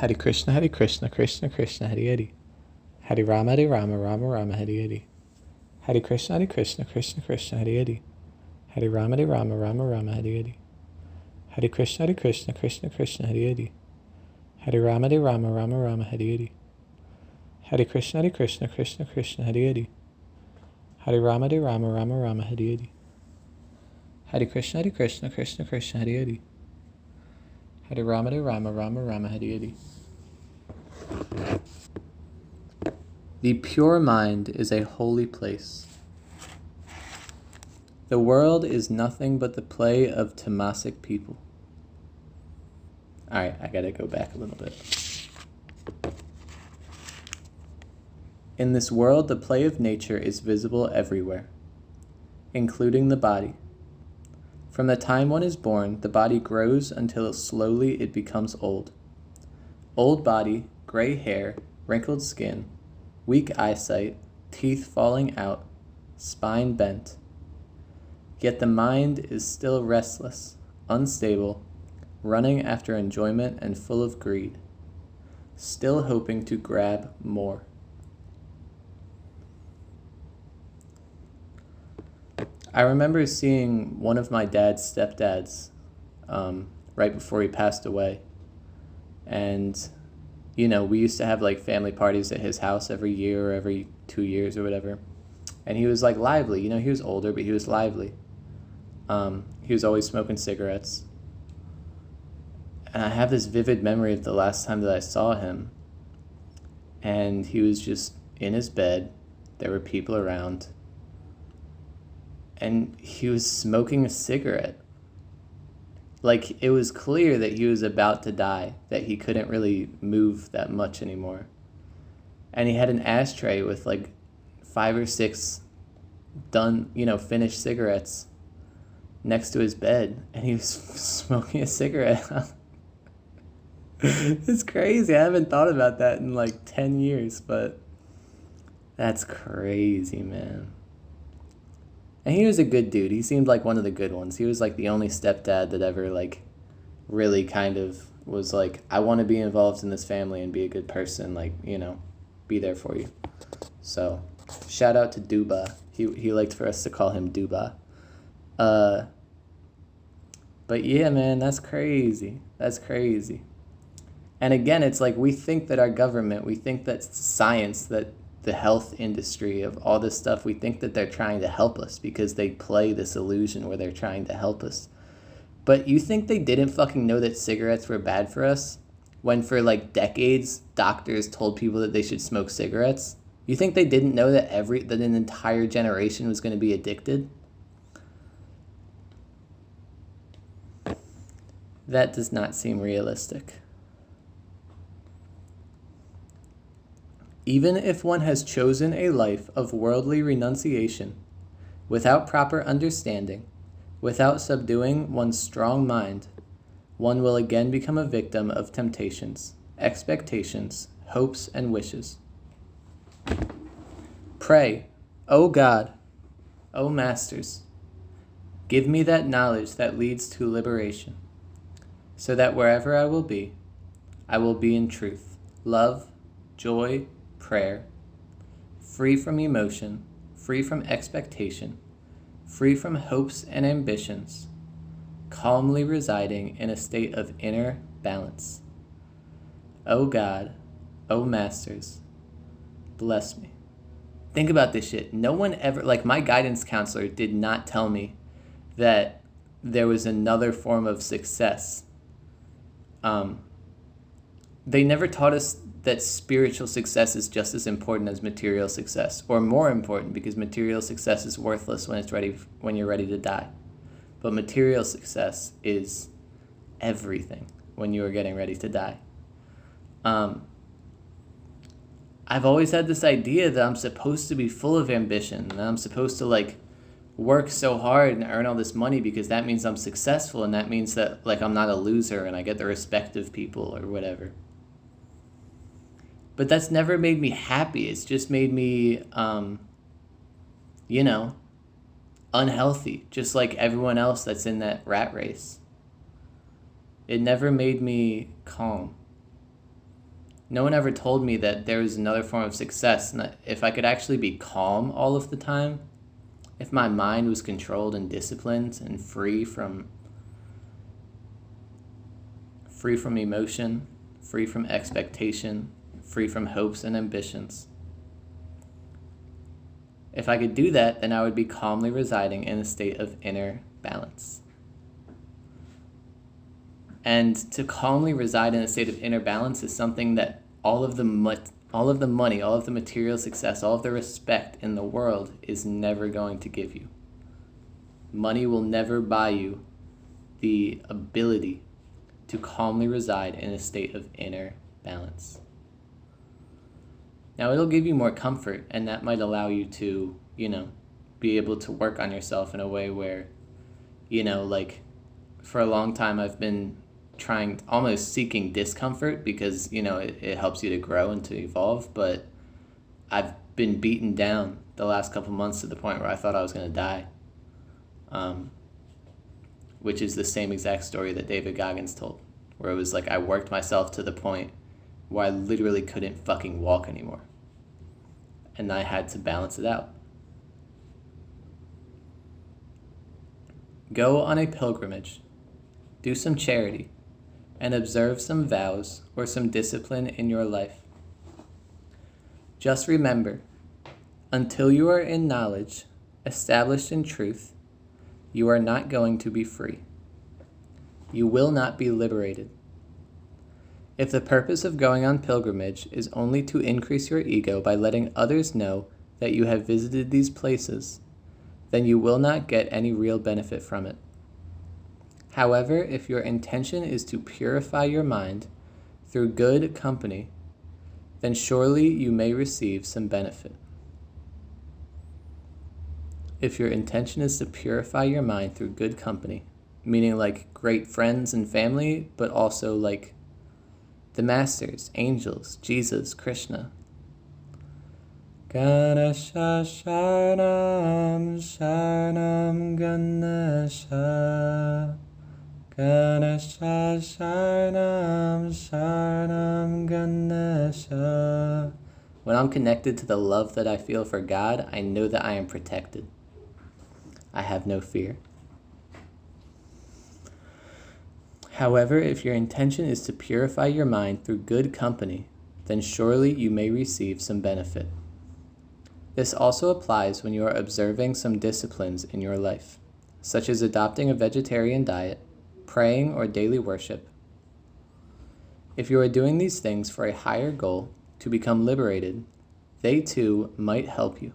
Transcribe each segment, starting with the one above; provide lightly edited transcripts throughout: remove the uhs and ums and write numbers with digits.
Hare Krishna, Krishna Krishna, Hare Hare. Hare Rama, Rama Rama, Hare Hare. Hare Krishna, Krishna Krishna, Hare Hare. Hare Rama, Rama Rama, Hare Hare. Hare Krishna, Krishna Krishna, Hare Hare. Hare Rama, Rama Rama, Hare Hare. Hare Krishna, Krishna Krishna, Hare Hare. Hare Rama, Rama Rama, Hare Hare. Hare Krishna, Krishna Krishna, Hare Hare. Hare Rama, Rama Rama, Hare Hare. The pure mind is a holy place. The world is nothing but the play of tamasic people. Alright, I gotta go back a little bit. In this world, the play of nature is visible everywhere, including the body. From the time one is born, the body grows until slowly it becomes old. Old body, gray hair, wrinkled skin, weak eyesight, teeth falling out, spine bent. Yet the mind is still restless, unstable, running after enjoyment and full of greed, still hoping to grab more. I remember seeing one of my dad's stepdads right before he passed away. And, you know, we used to have like family parties at his house every year or every 2 years or whatever. And he was like lively. You know, he was older, but he was lively. He was always smoking cigarettes. And I have this vivid memory of the last time that I saw him. And he was just in his bed. There were people around. And he was smoking a cigarette. Like, it was clear that he was about to die, that he couldn't really move that much anymore. And he had an ashtray with like 5 or 6 done, finished cigarettes next to his bed, and he was smoking a cigarette. It's crazy. I haven't thought about that in like 10 years, but that's crazy, man. And he was a good dude. He seemed like one of the good ones. He was like the only stepdad that ever like really kind of was like, I want to be involved in this family and be a good person, like, be there for you. So shout out to Duba. He liked for us to call him Duba. But yeah, man, that's crazy. That's crazy. And again, it's like we think that our government, we think that science, that the health industry of all this stuff, we think that they're trying to help us because they play this illusion where they're trying to help us. But you think they didn't fucking know that cigarettes were bad for us when for like decades doctors told people that they should smoke cigarettes? You think they didn't know that that an entire generation was going to be addicted? That does not seem realistic. Even if one has chosen a life of worldly renunciation, without proper understanding, without subduing one's strong mind, one will again become a victim of temptations, expectations, hopes, and wishes. Pray, O God, O Masters, give me that knowledge that leads to liberation, so that wherever I will be in truth, love, joy, prayer, free from emotion, free from expectation, free from hopes and ambitions, calmly residing in a state of inner balance. O God, O Masters, bless me. Think about this shit. No one ever, like my guidance counselor did not tell me that there was another form of success. They never taught us that spiritual success is just as important as material success, or more important, because material success is worthless when you're ready to die. But material success is everything when you are getting ready to die. I've always had this idea that I'm supposed to be full of ambition, and I'm supposed to like work so hard and earn all this money because that means I'm successful, and that means that like I'm not a loser and I get the respect of people or whatever. But that's never made me happy. It's just made me, unhealthy, just like everyone else that's in that rat race. It never made me calm. No one ever told me that there was another form of success, and that if I could actually be calm all of the time, if my mind was controlled and disciplined and free from emotion, free from expectation, free from hopes and ambitions. If I could do that, then I would be calmly residing in a state of inner balance. And to calmly reside in a state of inner balance is something that all of the money, all of the material success, all of the respect in the world is never going to give you. Money will never buy you the ability to calmly reside in a state of inner balance. Now, it'll give you more comfort, and that might allow you to, be able to work on yourself in a way where, like, for a long time I've been trying, almost seeking discomfort because, it helps you to grow and to evolve, but I've been beaten down the last couple months to the point where I thought I was going to die, which is the same exact story that David Goggins told, where it was like I worked myself to the point where I literally couldn't fucking walk anymore, and I had to balance it out. Go on a pilgrimage, do some charity, and observe some vows or some discipline in your life. Just remember, until you are in knowledge, established in truth, you are not going to be free. You will not be liberated. If the purpose of going on pilgrimage is only to increase your ego by letting others know that you have visited these places, then you will not get any real benefit from it. However, if your intention is to purify your mind through good company, then surely you may receive some benefit. If your intention is to purify your mind through good company, meaning like great friends and family, but also like the masters, angels, Jesus, Krishna. Ganesha Sharanam Sharanam Ganesha Ganesha Sharanam Sharanam Ganesha. When I'm connected to the love that I feel for God, I know that I am protected. I have no fear. However, if your intention is to purify your mind through good company, then surely you may receive some benefit. This also applies when you are observing some disciplines in your life, such as adopting a vegetarian diet, praying, or daily worship. If you are doing these things for a higher goal, to become liberated, they too might help you.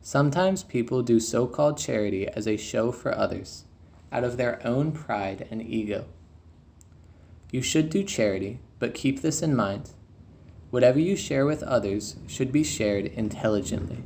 Sometimes people do so-called charity as a show for others, out of their own pride and ego. You should do charity, but keep this in mind. Whatever you share with others should be shared intelligently.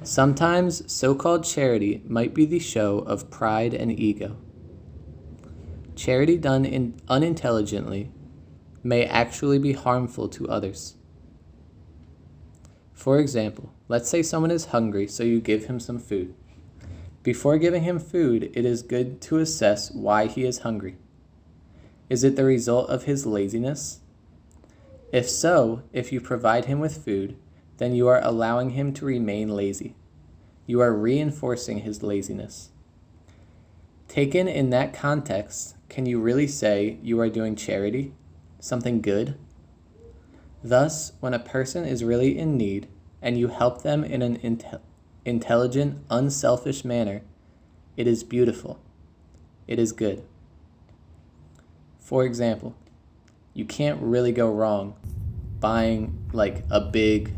Sometimes so-called charity might be the show of pride and ego. Charity done unintelligently may actually be harmful to others. For example, let's say someone is hungry, so you give him some food. Before giving him food, it is good to assess why he is hungry. Is it the result of his laziness? If so, if you provide him with food, then you are allowing him to remain lazy. You are reinforcing his laziness. Taken in that context, can you really say you are doing charity, something good? Thus, when a person is really in need and you help them in an intelligent, unselfish manner, it is beautiful. It is good. For example, you can't really go wrong buying like a big,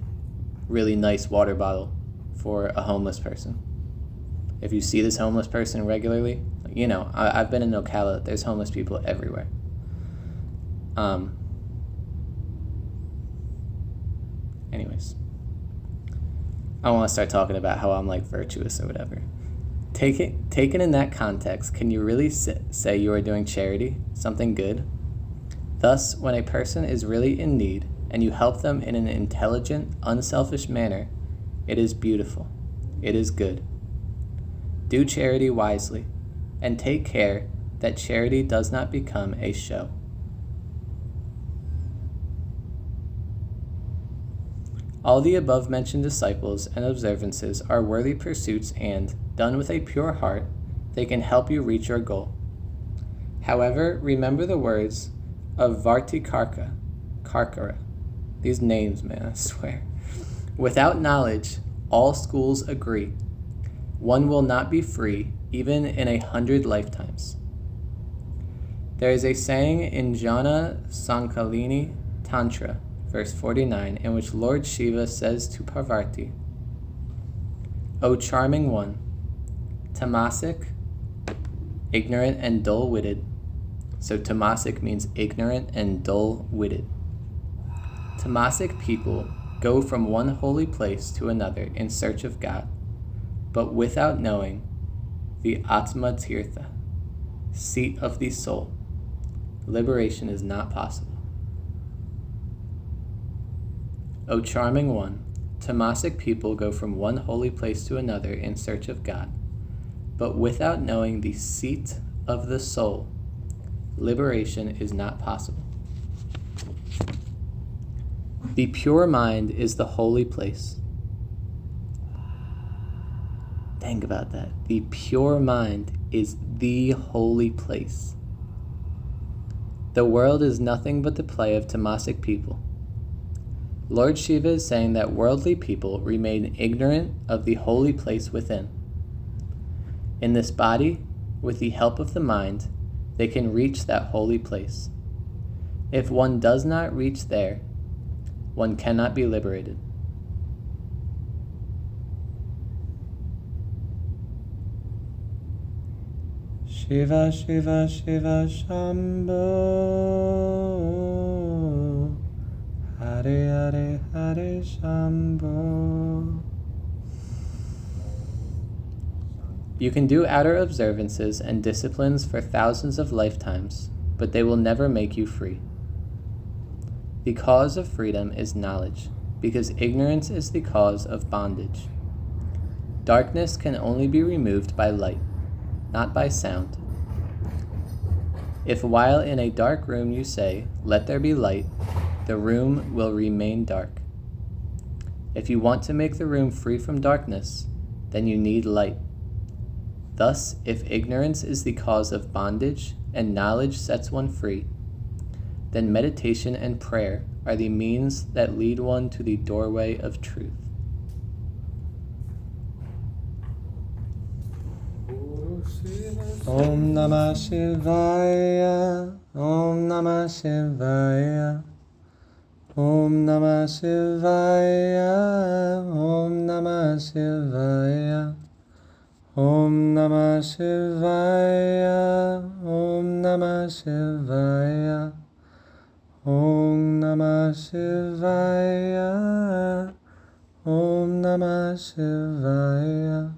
really nice water bottle for a homeless person. If you see this homeless person regularly, I've been in Ocala, there's homeless people everywhere. Anyways, I don't want to start talking about how I'm like virtuous or whatever. Taken in that context, can you really say you are doing charity, something good? Thus, when a person is really in need and you help them in an intelligent, unselfish manner, it is beautiful. It is good. Do charity wisely, and take care that charity does not become a show. All the above-mentioned disciples and observances are worthy pursuits and, done with a pure heart, they can help you reach your goal. However, remember the words of Karkara. These names, man, I swear. Without knowledge, all schools agree. One will not be free, even in 100 lifetimes. There is a saying in Jnana Sankalini Tantra, verse 49, in which Lord Shiva says to Parvati, O charming one, tamasic, ignorant and dull-witted. So tamasic means ignorant and dull-witted. Tamasic people go from one holy place to another in search of God, but without knowing the Atma Tirtha, seat of the soul, liberation is not possible. O charming one, tamasic people go from one holy place to another in search of God, but without knowing the seat of the soul, liberation is not possible. The pure mind is the holy place. Think about that. The pure mind is the holy place. The world is nothing but the play of tamasic people. Lord Shiva is saying that worldly people remain ignorant of the holy place within. In this body, with the help of the mind, they can reach that holy place. If one does not reach there, one cannot be liberated. Shiva, Shiva, Shiva, Shambho. Hare, Hare, Hare, Shambho. You can do outer observances and disciplines for thousands of lifetimes, but they will never make you free. The cause of freedom is knowledge, because ignorance is the cause of bondage. Darkness can only be removed by light, not by sound. If while in a dark room you say, "Let there be light," the room will remain dark. If you want to make the room free from darkness, then you need light. Thus, if ignorance is the cause of bondage and knowledge sets one free, then meditation and prayer are the means that lead one to the doorway of truth. Om Namah Shivaya, Om Namah Shivaya, Om Namah Shivaya, Om Namah Shivaya, Om Namah Shivaya, Om Namah Shivaya, Om Namah Shivaya, Om Namah Shivaya.